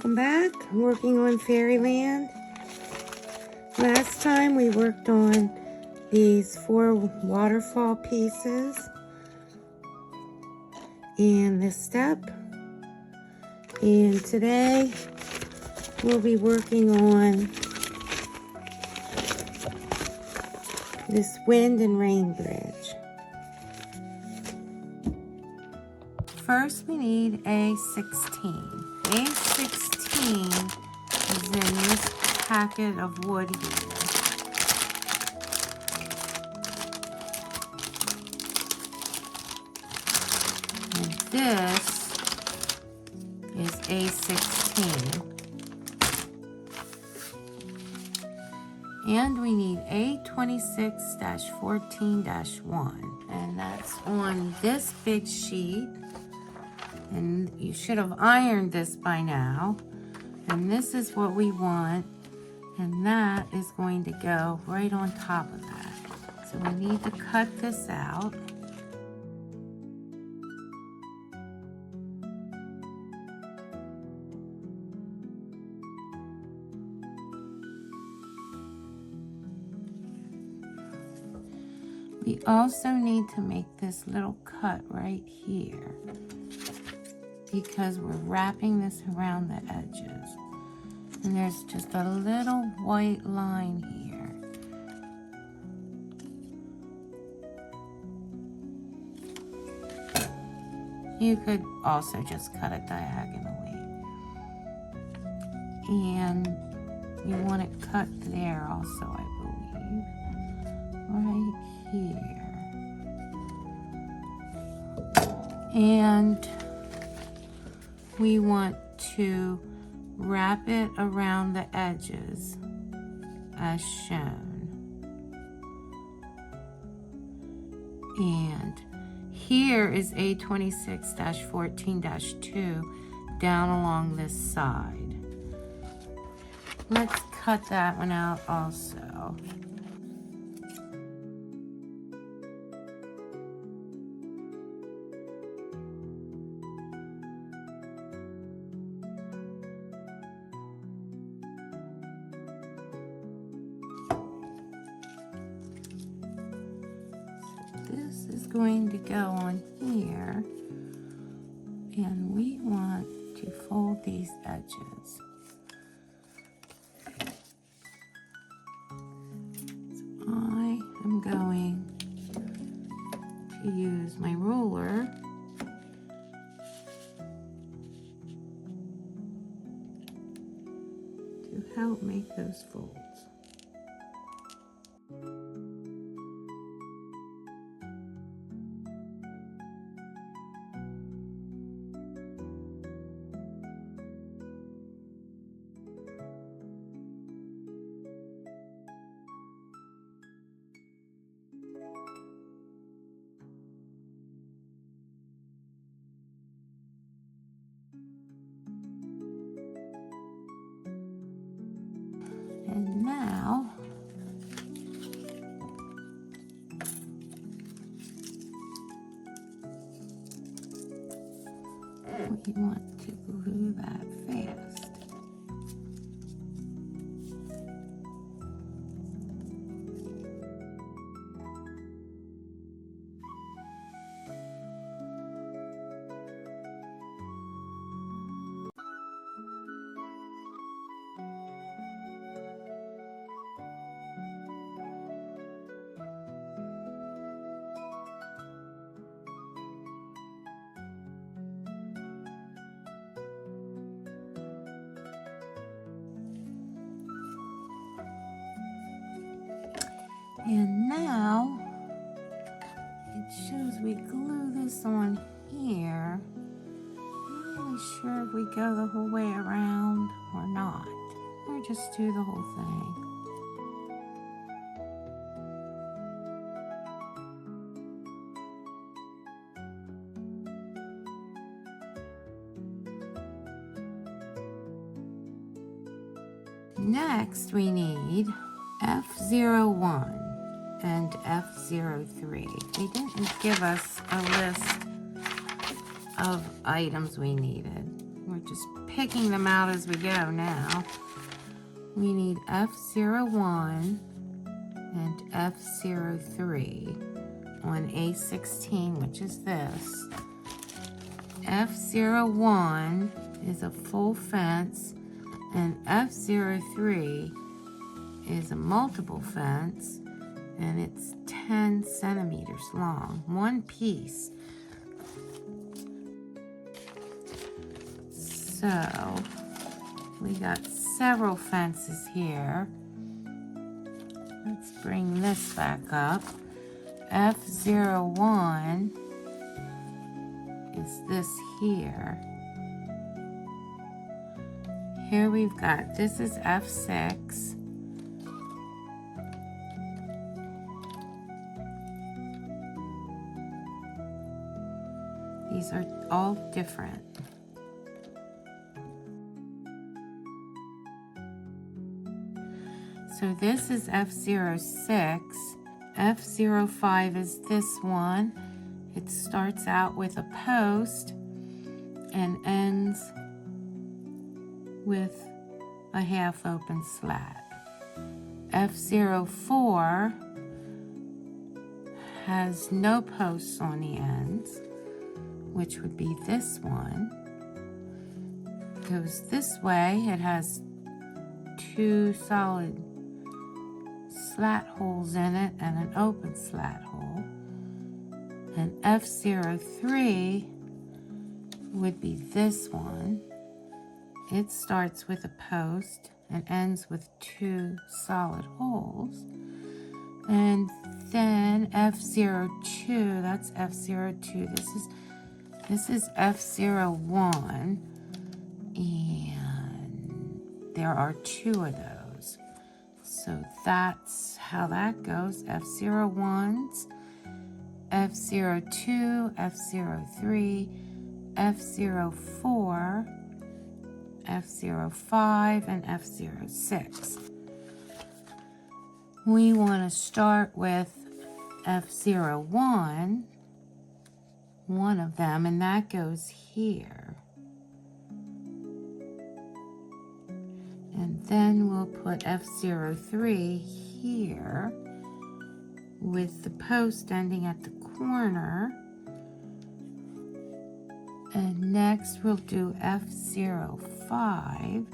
Welcome back. I'm working on Fairyland. Last time we worked on these 4 waterfall pieces and this step. And today we'll be working on this wind and rain bridge. First we need A16. A16 is in this packet of wood here. And this is A16. And we need A26-14-1. And that's on this big sheet. And you should have ironed this by now. And this is what we want. And that is going to go right on top of that. So we need to cut this out. We also need to make this little cut right here, because we're wrapping this around the edges. And there's just a little white line here. You could also just cut it diagonally. And you want it cut there also, I believe. Right here. And we want to wrap it around the edges as shown. And here is A26-14-2 down along this side. Let's cut that one out also. This is going to go on here, and we want to fold these edges. So I am going to use my ruler to help make those folds. And now, we want to glue that fast. And now, it shows we glue this on here. I'm not really sure if we go the whole way around or not. Or just do the whole thing. Next, we need F01 and F03. They didn't give us a list of items we needed. We're just picking them out as we go now. We need F01 and F03 on A16, which is this. F01 is a full fence, and F03 is a multiple fence, and it's 10 centimeters long, one piece. So we got several fences here. Let's bring this back up. F01 is this here. Here we've got, this is F6. These are all different. So this is F06. F05 is this one. It starts out with a post and ends with a half open slat. F04 has no posts on the ends, which would be this one. Goes this way. It has two solid slat holes in it and an open slat hole. And F03 would be this one. It starts with a post and ends with two solid holes. And then F02, that's F02. This is F01, and there are two of those. So that's how that goes. F01s, F02, F03, F04, F05, and F06. We want to start with F01, one of them, and that goes here. And then we'll put F03 here with the post ending at the corner. And next we'll do F05.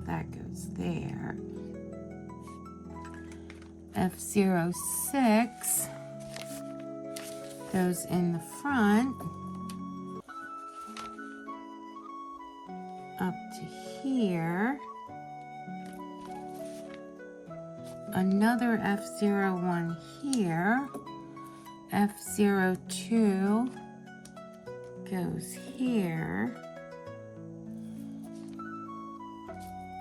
That goes there. F06 goes in the front up to here. Another F01 here. F02 goes here.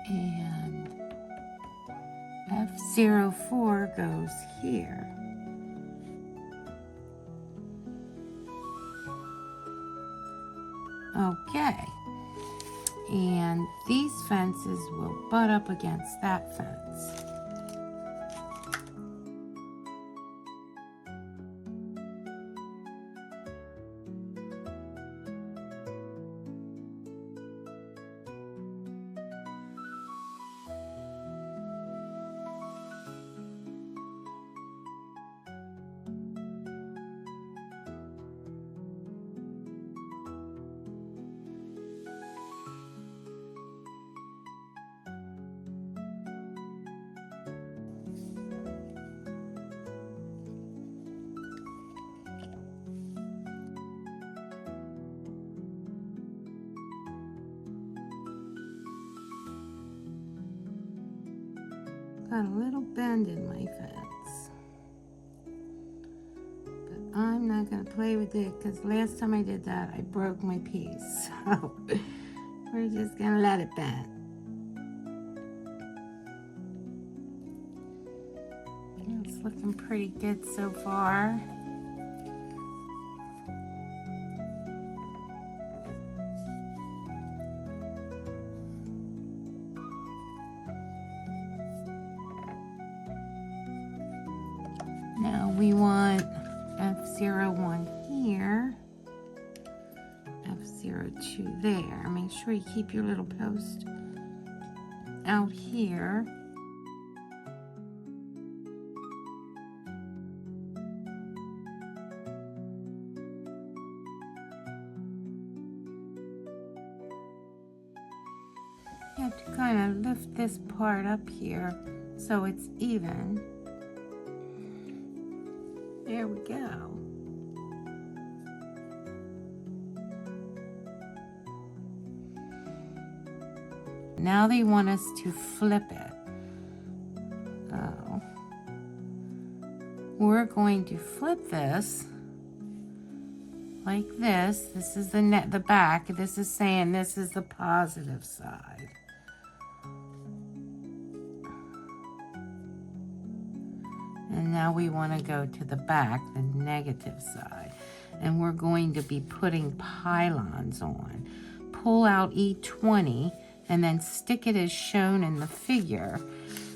And F04 goes here. Okay. And these fences will butt up against that fence. Got a little bend in my fence, but I'm not going to play with it because last time I did that I broke my piece, so we're just going to let it bend. It's looking pretty good so far. Now we want F01 here, 0.02 there. Make sure you keep your little post out here. You have to kind of lift this part up here so it's even. There we go. Now they want us to flip it. So we're going to flip this like this. This is the back. This is saying this is the positive side. And now we want to go to the back, the negative side. And we're going to be putting pylons on. Pull out E20 and then stick it as shown in the figure.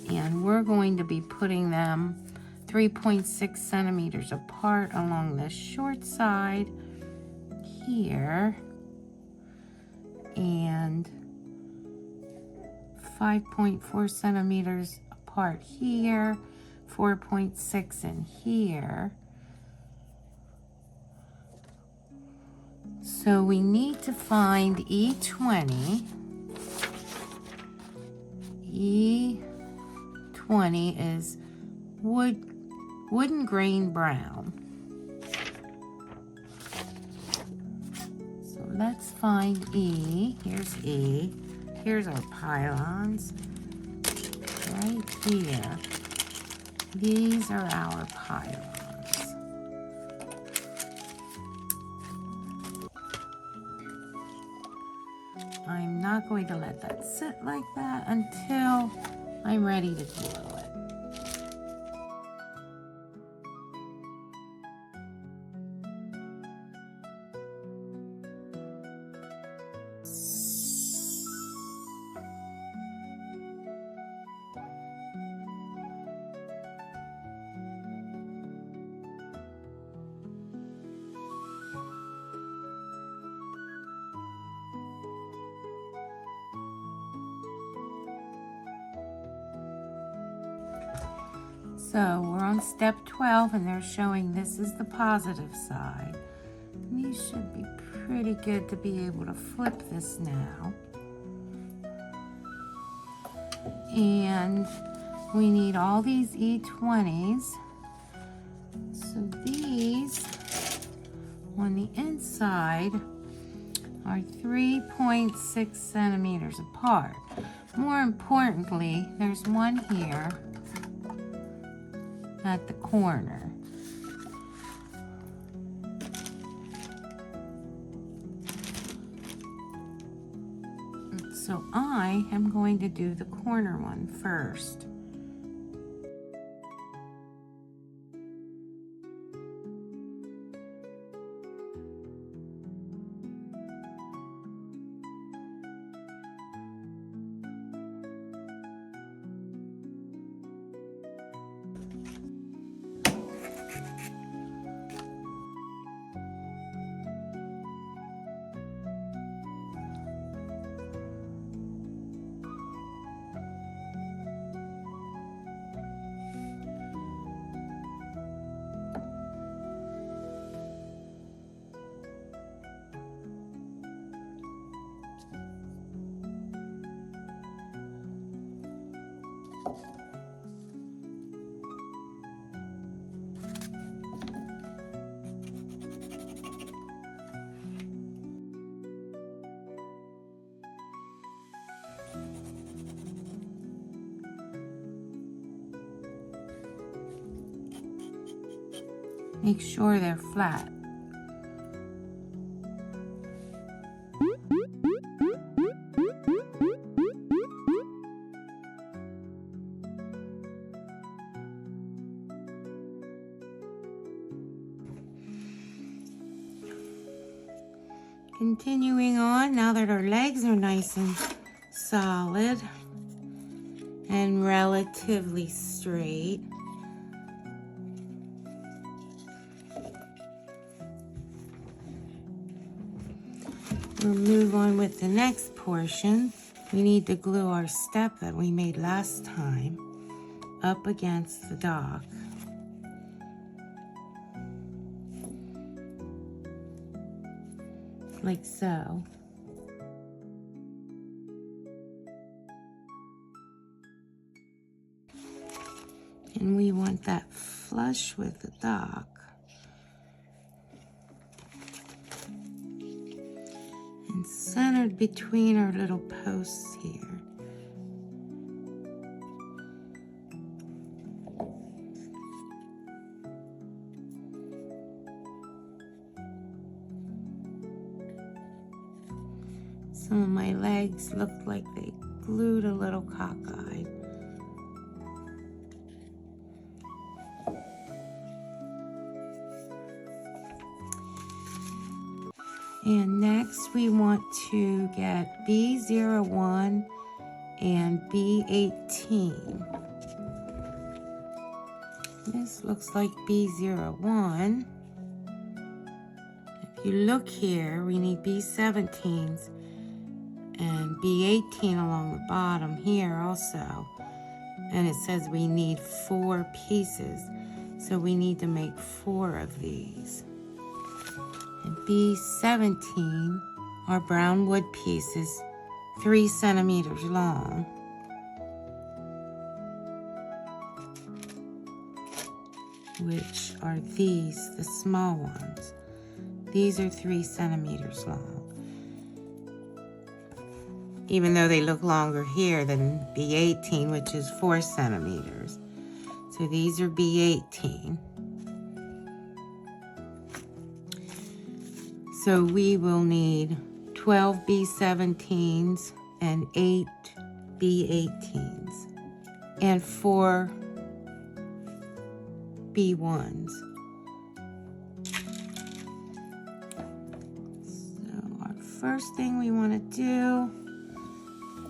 And we're going to be putting them 3.6 centimeters apart along the short side here. And 5.4 centimeters apart here. 4.6 in here. So we need to find E20. E20 is wooden grain brown. So let's find E. Here's E. Here's our pylons. Right here. These are our pylons. I'm not going to let that sit like that until I'm ready to glue it. So we're on step 12 and they're showing this is the positive side. And these should be pretty good to be able to flip this now. And we need all these E20s. So these on the inside are 3.6 centimeters apart. More importantly, there's one here at the corner. So I am going to do the corner one first. Make sure they're flat. Continuing on, now that our legs are nice and solid and relatively straight, We'll move on with the next portion. We need to glue our step that we made last time up against the dock. Like so. And we want that flush with the dock. And centered between our little posts here. Some of my legs looked like they glued a little cockeyed. And next we want to get B01 and B18. This looks like B01. If you look here, we need B17s and B18 along the bottom here also. And it says we need 4 pieces. So we need to make 4 of these. And B17 are brown wood pieces, 3 centimeters long. Which are these, the small ones. These are 3 centimeters long. Even though they look longer here than B18, which is 4 centimeters. So these are B18. So we will need 12 B17s and 8 B18s and 4 B1s. So our first thing we want to do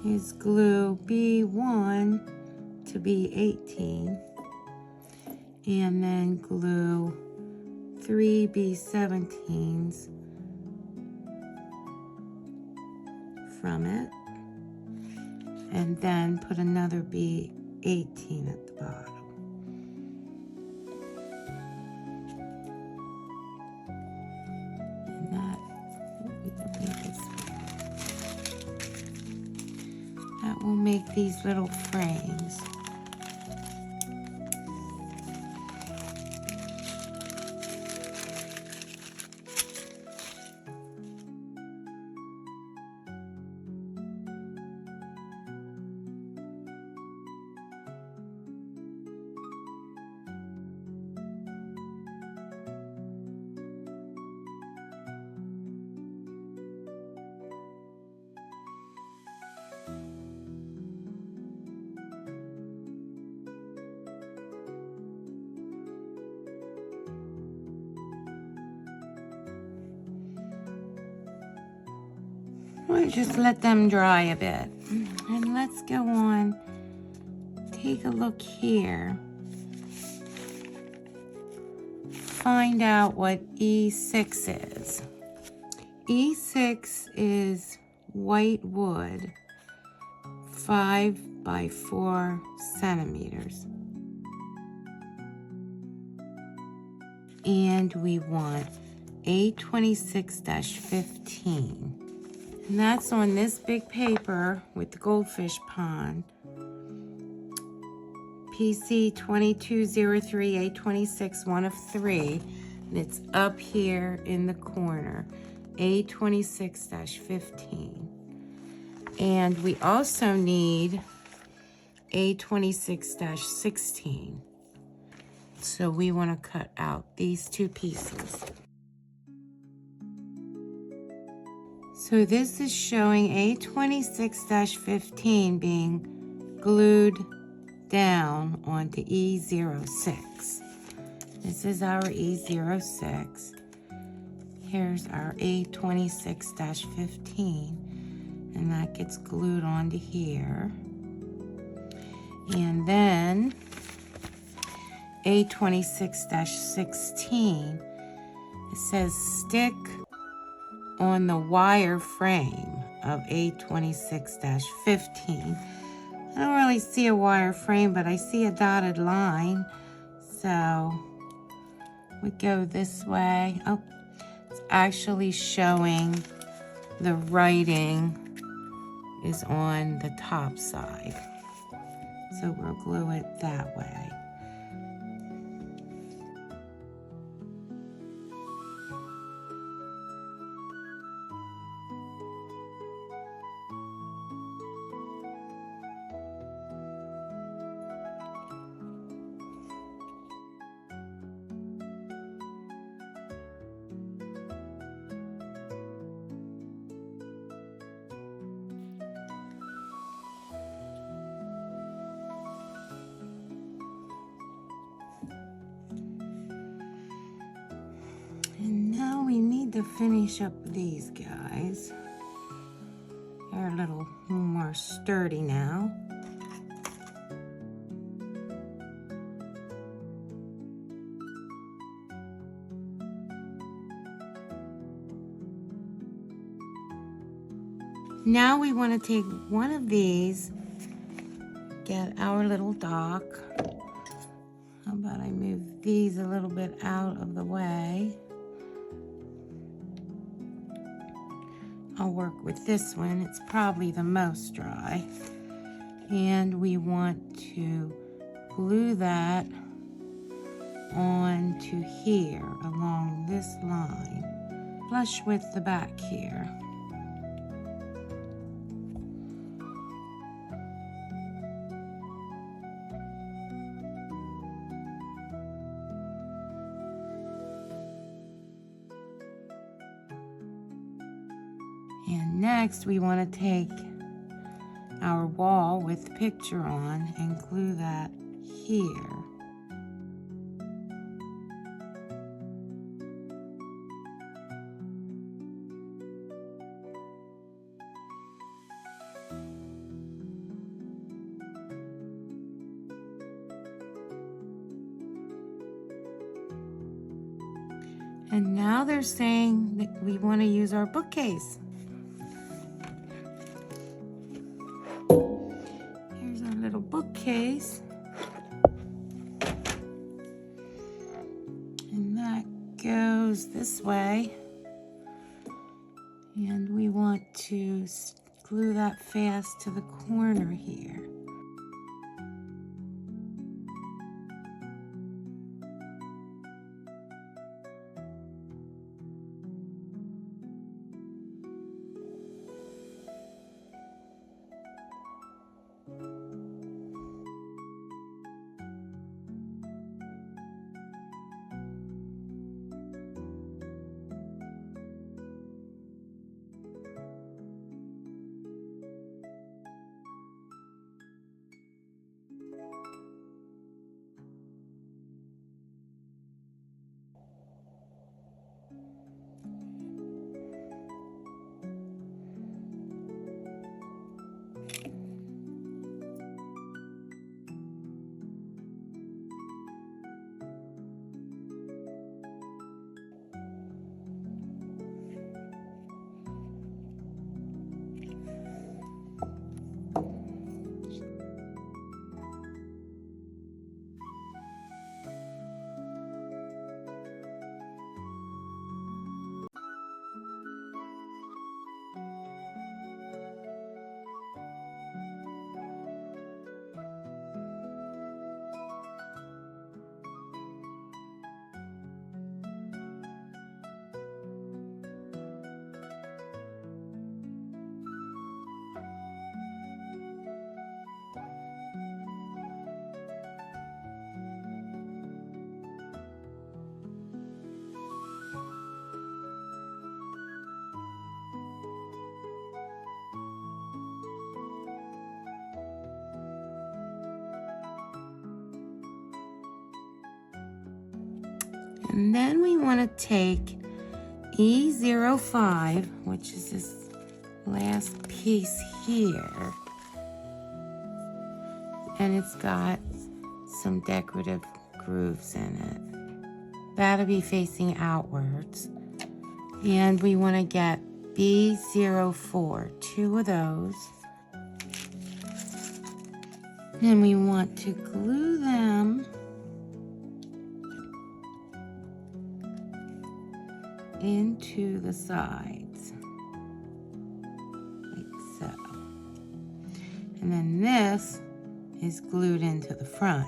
is glue B1 to B18 and then glue 3 B17s from it, and then put another B18 at the bottom. And that, we can make this, that will make these little frames. We'll just let them dry a bit. And let's go on, take a look here. Find out what E6 is. E6 is white wood, 5 by 4 centimeters. And we want A26-15. And that's on this big paper with the goldfish pond. PC 2203 A26, 1 of 3. And it's up here in the corner. A26-15. And we also need A26-16. So we want to cut out these 2 pieces. So this is showing A26-15 being glued down onto E06. This is our E06. Here's our A26-15, and that gets glued onto here. And then A26-16, it says stick on the wire frame of A26-15. I don't really see a wire frame, but I see a dotted line. So we go this way. Oh, it's actually showing the writing is on the top side. So we'll glue it that way. And now we need to finish up these guys. They're a little more sturdy now. Now we want to take one of these, get our little dock. How about I move these a little bit out of the way? I'll work with this one. It's probably the most dry. And we want to glue that onto here along this line, flush with the back here. And next we want to take our wall with the picture on and glue that here. And now they're saying that we want to use our bookcase. Here's our little bookcase. And that goes this way. And we want to glue that fast to the corner here. And then we want to take E05, which is this last piece here, and it's got some decorative grooves in it. That'll be facing outwards. And we want to get B04, 2 of those. And we want to glue them into the sides, like so. And then this is glued into the front.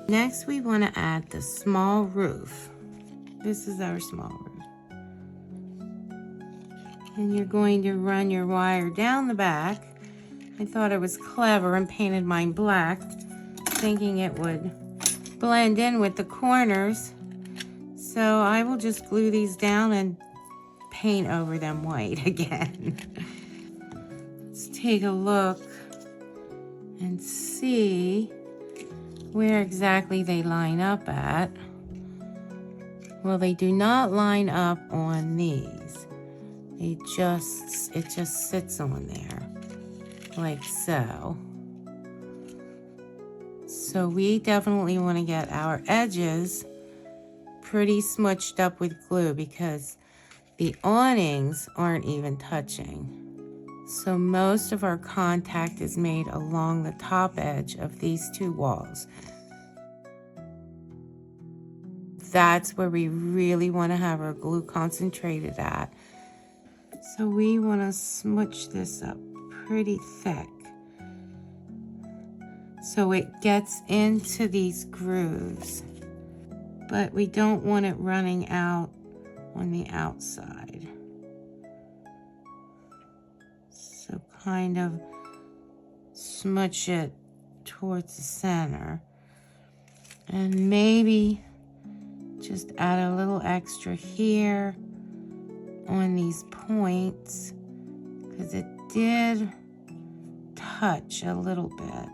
Next, we want to add the small roof. This is our small roof. And you're going to run your wire down the back. I thought it was clever and painted mine black, thinking it would blend in with the corners. So I will just glue these down and paint over them white again. Let's take a look and see where exactly they line up at. Well, they do not line up on these. It just sits on there like so. So we definitely want to get our edges pretty smudged up with glue because the awnings aren't even touching. So most of our contact is made along the top edge of these 2 walls. That's where we really want to have our glue concentrated at. So we want to smooch this up pretty thick so it gets into these grooves, but we don't want it running out on the outside. So kind of smudge it towards the center and maybe just add a little extra here on these points because it did touch a little bit.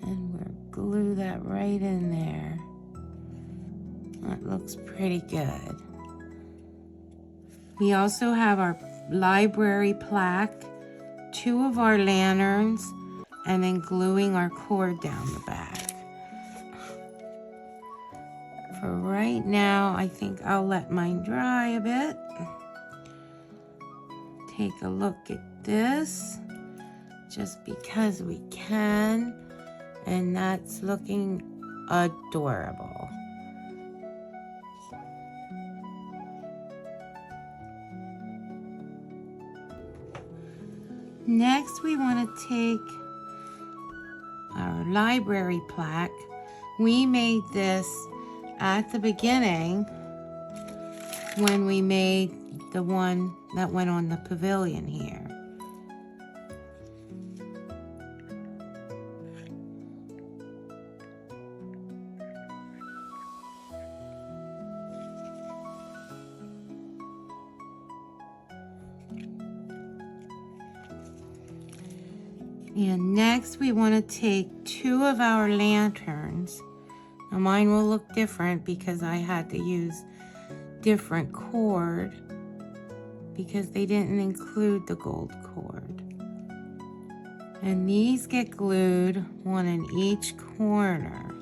And we'll glue that right in there. That looks pretty good. We also have our library plaque, 2 of our lanterns, and then gluing our cord down the back. For right now, I think I'll let mine dry a bit. Take a look at this, just because we can, and that's looking adorable. Next, we want to take our library plaque. We made this at the beginning when we made the one that went on the pavilion here. And next we want to take 2 of our lanterns. Now mine will look different because I had to use different cord because they didn't include the gold cord. And these get glued, one in each corner.